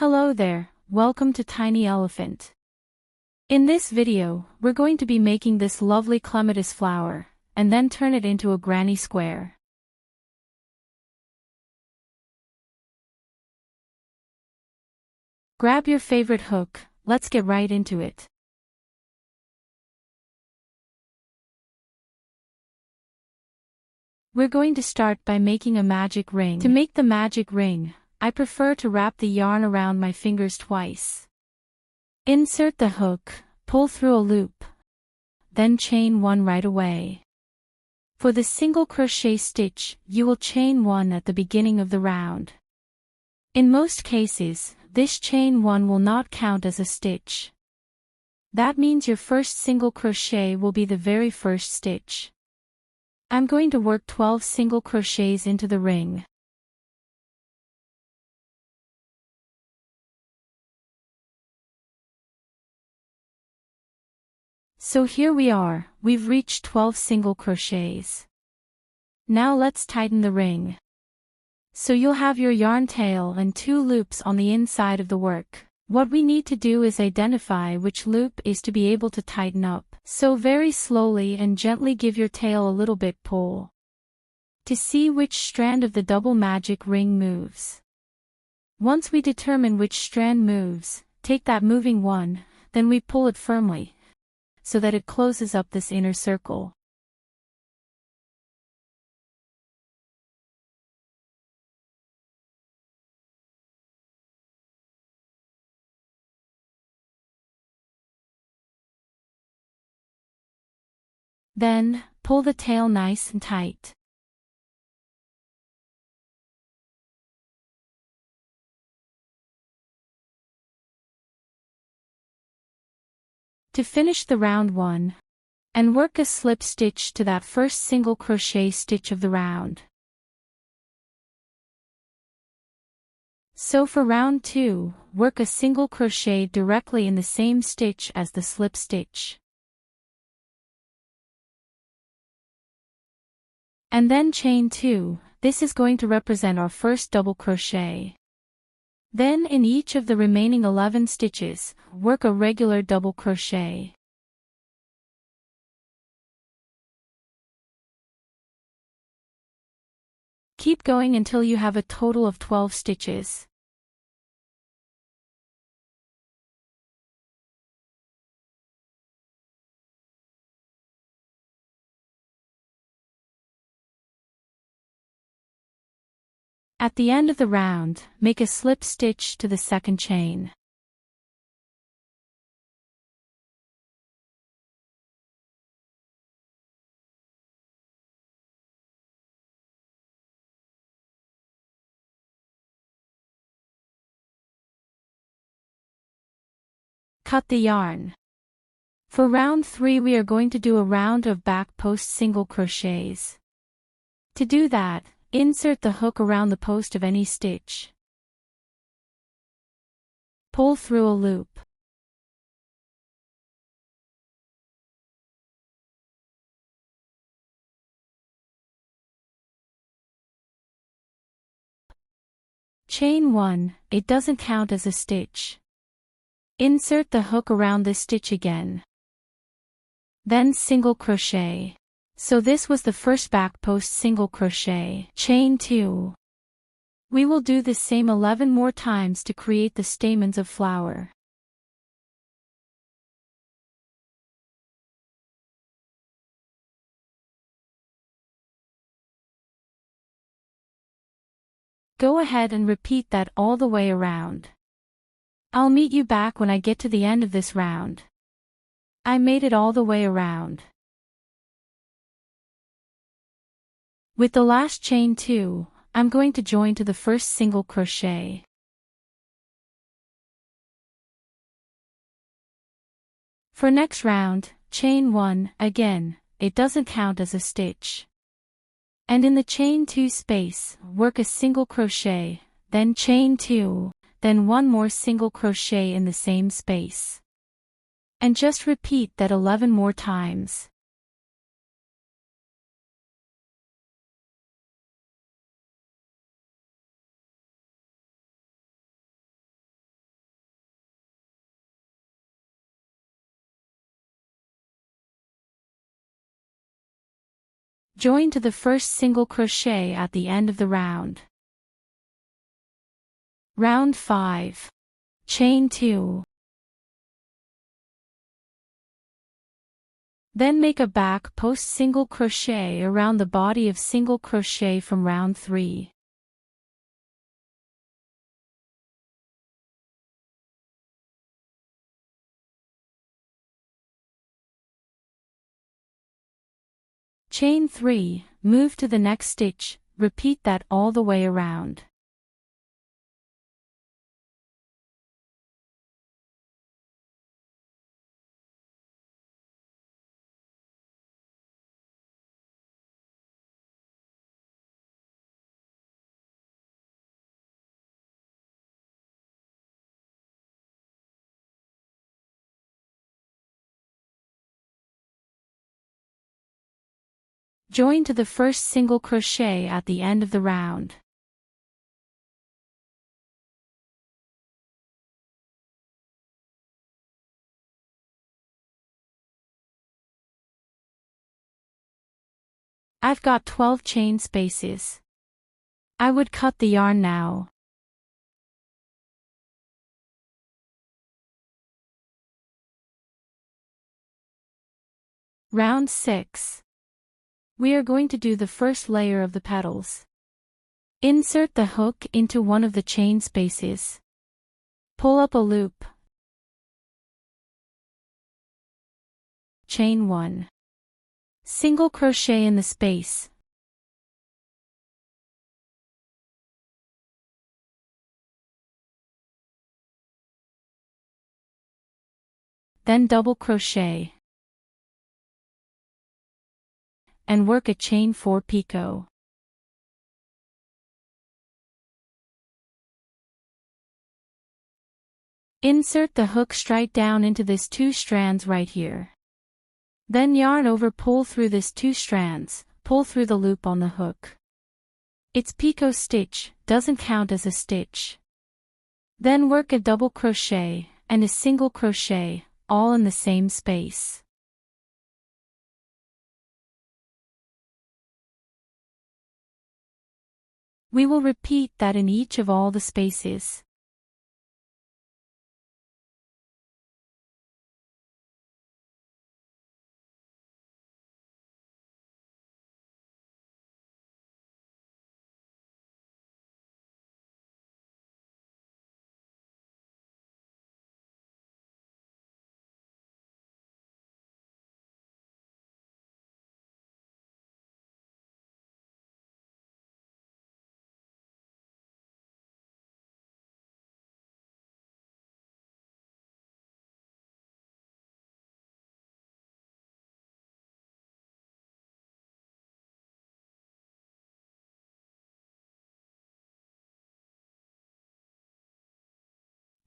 Hello there, welcome to Tiny Elephant. In this video, we're going to be making this lovely clematis flower, and then turn it into a granny square. Grab your favorite hook, let's get right into it. We're going to start by making a magic ring. To make the magic ring, I prefer to wrap the yarn around my fingers twice. Insert the hook, pull through a loop, then chain one right away. For the single crochet stitch, you will chain one at the beginning of the round. In most cases, this chain one will not count as a stitch. That means your first single crochet will be the very first stitch. I'm going to work 12 single crochets into the ring. So here we are, we've reached 12 single crochets. Now let's tighten the ring. So you'll have your yarn tail and 2 loops on the inside of the work. What we need to do is identify which loop is to be able to tighten up. So very slowly and gently give your tail a little bit pull to see which strand of the double magic ring moves. Once we determine which strand moves, take that moving one, then we pull it firmly, so that it closes up this inner circle. Then, pull the tail nice and tight. To finish the round one, and work a slip stitch to that first single crochet stitch of the round. So for round 2, work a single crochet directly in the same stitch as the slip stitch. And then chain 2, this is going to represent our first double crochet. Then in each of the remaining 11 stitches, work a regular double crochet. Keep going until you have a total of 12 stitches. At the end of the round, make a slip stitch to the second chain. Cut the yarn. For round 3 we are going to do a round of back post single crochets. To do that, insert the hook around the post of any stitch. Pull through a loop. Chain 1, it doesn't count as a stitch. Insert the hook around this stitch again. Then single crochet. So this was the first back post single crochet. Chain 2. We will do the same 11 more times to create the stamens of flower. Go ahead and repeat that all the way around. I'll meet you back when I get to the end of this round. I made it all the way around. With the last chain 2, I'm going to join to the first single crochet. For next round, chain 1, again, it doesn't count as a stitch. And in the chain 2 space, work a single crochet, then chain 2, then one more single crochet in the same space. And just repeat that 11 more times. Join to the first single crochet at the end of the round. Round 5. Chain 2. Then make a back post single crochet around the body of single crochet from round 3. Chain 3, move to the next stitch, repeat that all the way around. Join to the first single crochet at the end of the round. I've got 12 chain spaces. I would cut the yarn now. Round 6. We are going to do the first layer of the petals. Insert the hook into one of the chain spaces. Pull up a loop. Chain 1. Single crochet in the space. Then double crochet. And work a chain 4 picot. Insert the hook straight down into this 2 strands right here. Then yarn over, pull through this 2 strands, pull through the loop on the hook. It's picot stitch, doesn't count as a stitch. Then work a double crochet and a single crochet, all in the same space. We will repeat that in each of all the spaces.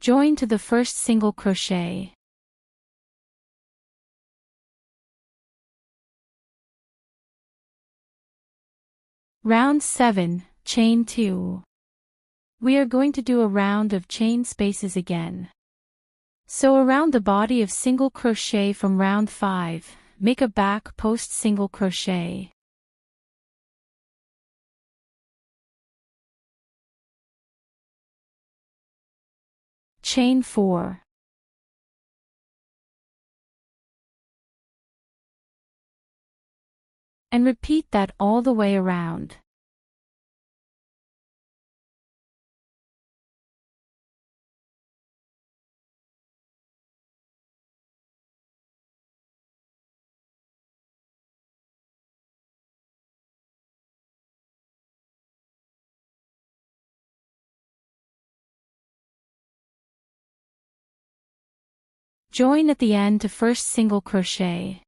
Join to the first single crochet. Round 7, chain 2. We are going to do a round of chain spaces again. So around the body of single crochet from round 5, make a back post single crochet. Chain 4. And repeat that all the way around. Join at the end to first single crochet.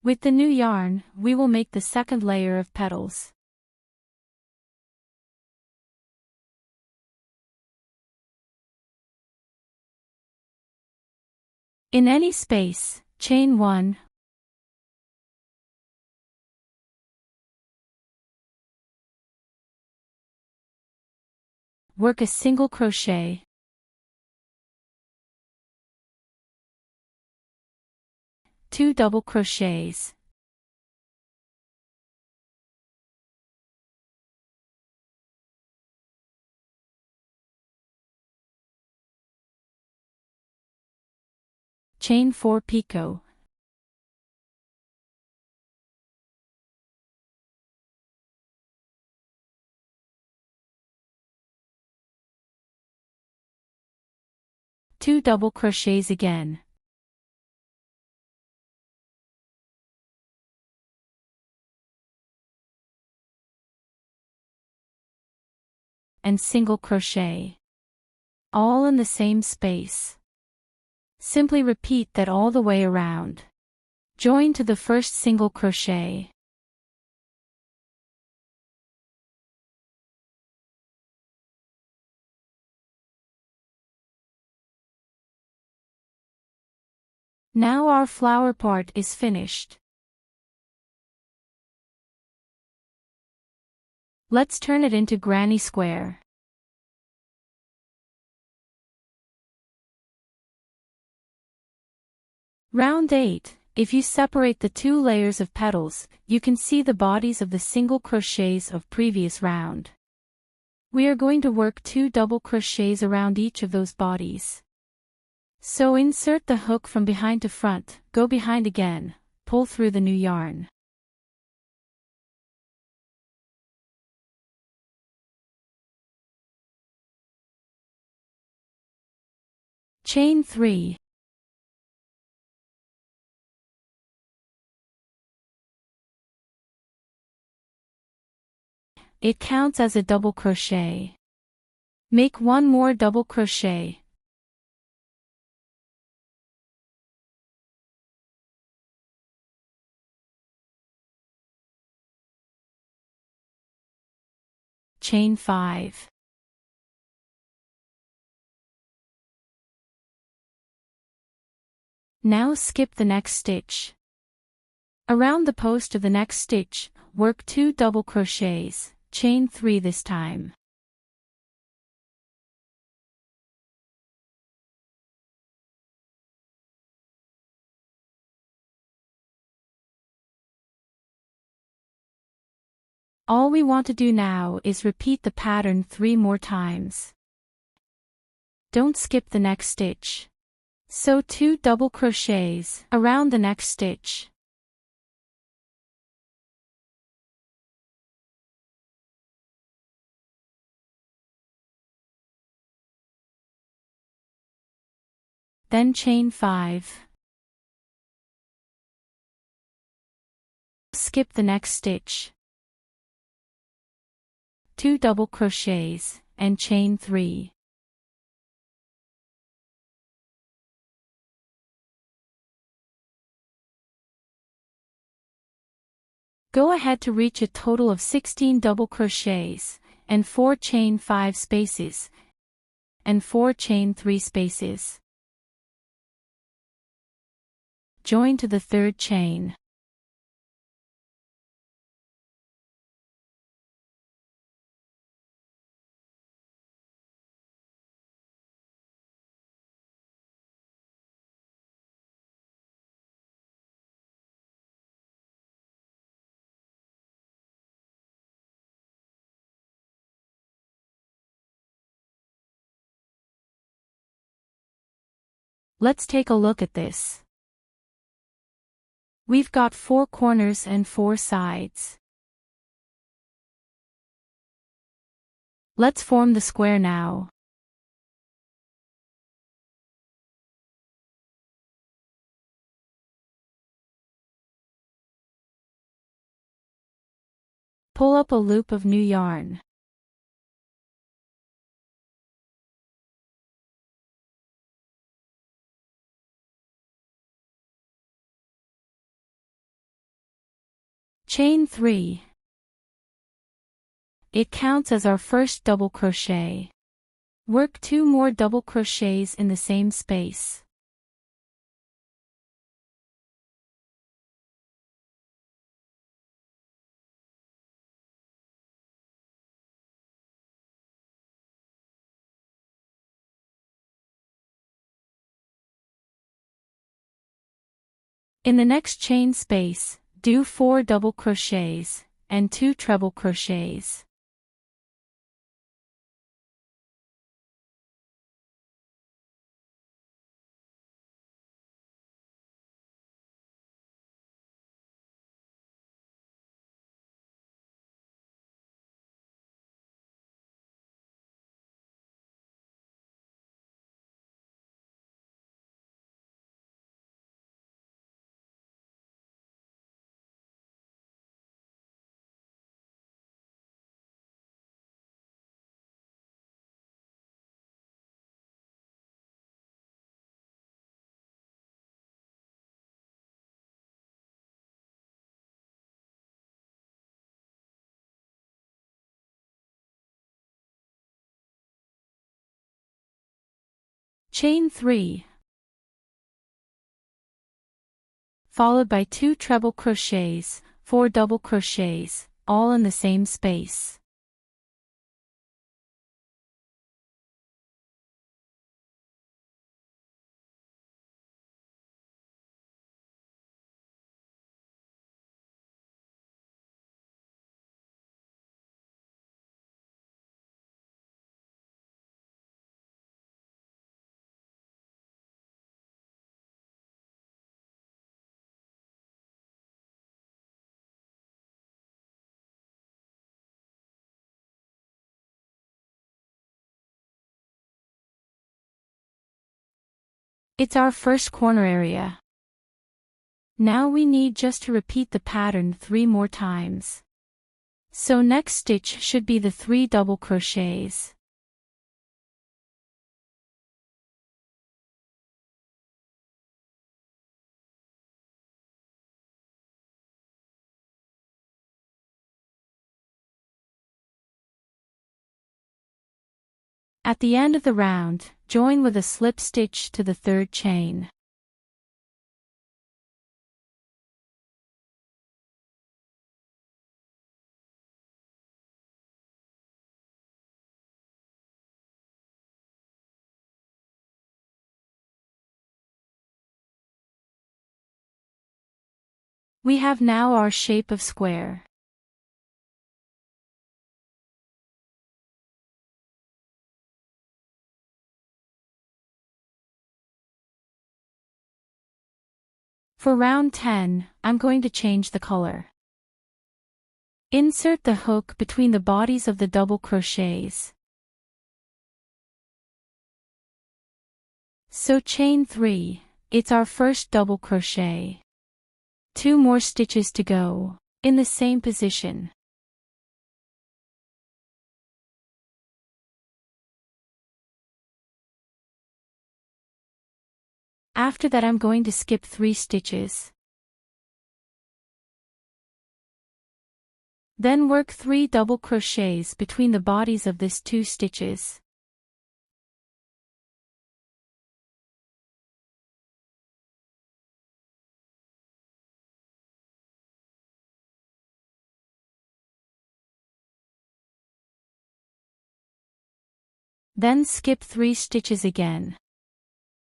With the new yarn, we will make the second layer of petals. In any space, chain 1, work a single crochet, two double crochets, chain 4 picot, two double crochets again, and single crochet, all in the same space. Simply repeat that all the way around. Join to the first single crochet. Now our flower part is finished. Let's turn it into granny square. Round 8. If you separate the two layers of petals, you can see the bodies of the single crochets of previous round. We are going to work 2 double crochets around each of those bodies. So insert the hook from behind to front, go behind again, pull through the new yarn. Chain 3. It counts as a double crochet. Make 1 more double crochet. Chain 5. Now skip the next stitch. Around the post of the next stitch, work 2 double crochets, chain 3 this time. All we want to do now is repeat the pattern 3 more times. Don't skip the next stitch. Sew 2 double crochets around the next stitch. Then chain 5. Skip the next stitch. 2 double crochets, and chain 3. Go ahead to reach a total of 16 double crochets, and 4 chain 5 spaces, and 4 chain 3 spaces. Join to the third chain. Let's take a look at this. We've got 4 corners and 4 sides. Let's form the square now. Pull up a loop of new yarn. Chain 3. It counts as our first double crochet. Work 2 more double crochets in the same space. In the next chain space, do 4 double crochets and 2 treble crochets. Chain 3, followed by 2 treble crochets, 4 double crochets, all in the same space. It's our first corner area. Now we need just to repeat the pattern 3 more times. So next stitch should be the 3 double crochets. At the end of the round, join with a slip stitch to the 3rd chain. We have now our shape of square. For round 10, I'm going to change the color. Insert the hook between the bodies of the double crochets. So chain 3, it's our first double crochet. 2 more stitches to go, in the same position. After that I'm going to skip 3 stitches. Then work 3 double crochets between the bodies of these 2 stitches. Then skip 3 stitches again.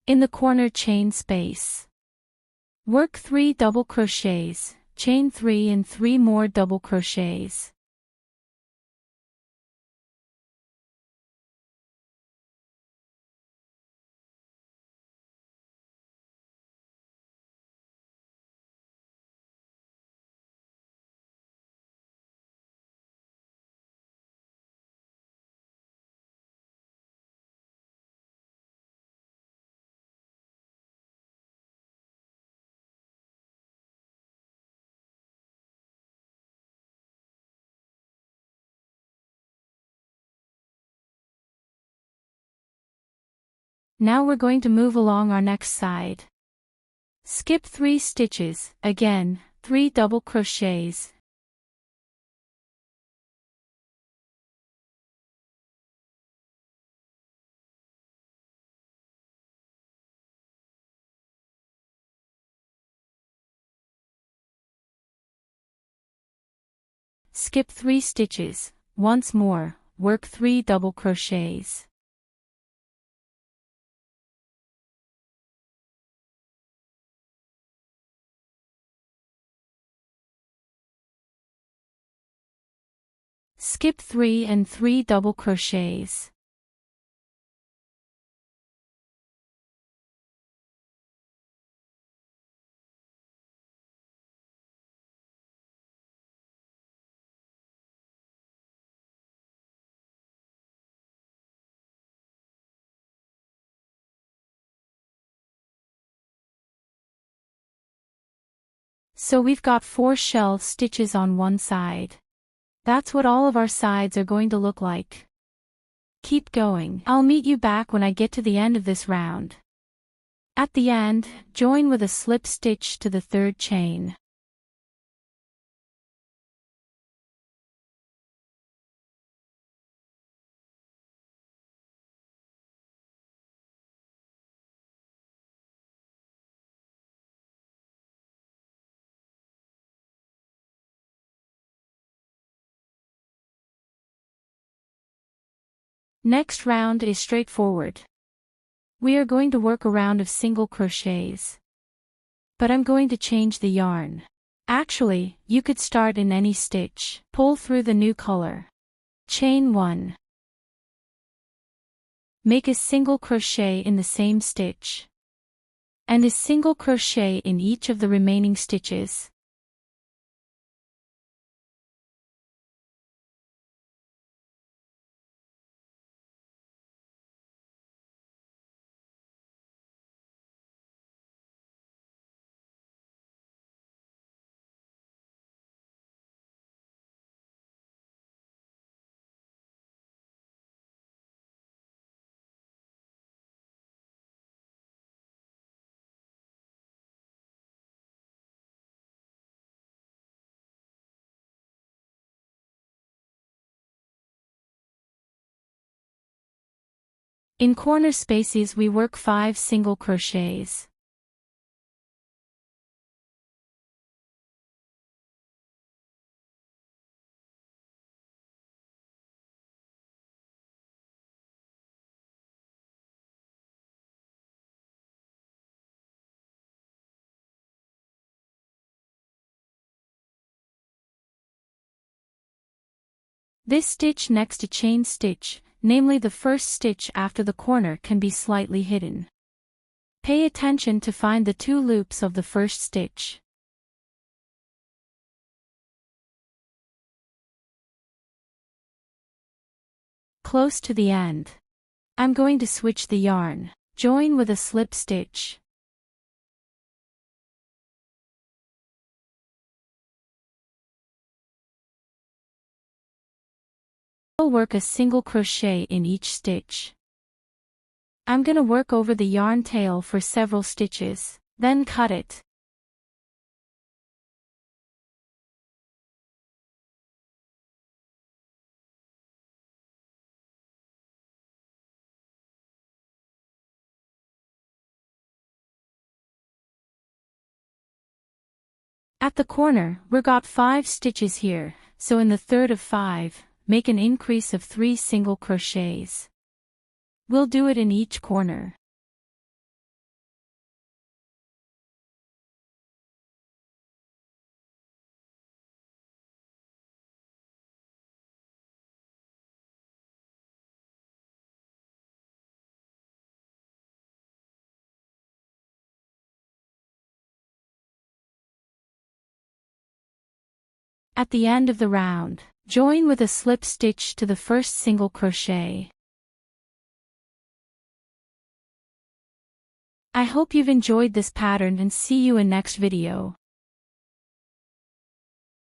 In the corner chain space, work 3 double crochets, chain 3 and 3 more double crochets. Now we're going to move along our next side. Skip 3 stitches, again, 3 double crochets. Skip 3 stitches, once more, work 3 double crochets. Skip 3 and 3 double crochets. So we've got 4 shelf stitches on one side. That's what all of our sides are going to look like. Keep going. I'll meet you back when I get to the end of this round. At the end, join with a slip stitch to the third chain. Next round is straightforward. We are going to work a round of single crochets. But I'm going to change the yarn. Actually, you could start in any stitch. Pull through the new color. Chain 1. Make a single crochet in the same stitch. And a single crochet in each of the remaining stitches. In corner spaces we work 5 single crochets. This stitch next to chain stitch, namely the first stitch after the corner, can be slightly hidden. Pay attention to find the 2 loops of the first stitch. Close to the end. I'm going to switch the yarn. Join with a slip stitch. I'll work a single crochet in each stitch. I'm gonna work over the yarn tail for several stitches, then cut it. At the corner, we got 5 stitches here, so in the third of 5, make an increase of 3 single crochets. We'll do it in each corner. At the end of the round, join with a slip stitch to the first single crochet. I hope you've enjoyed this pattern and see you in next video.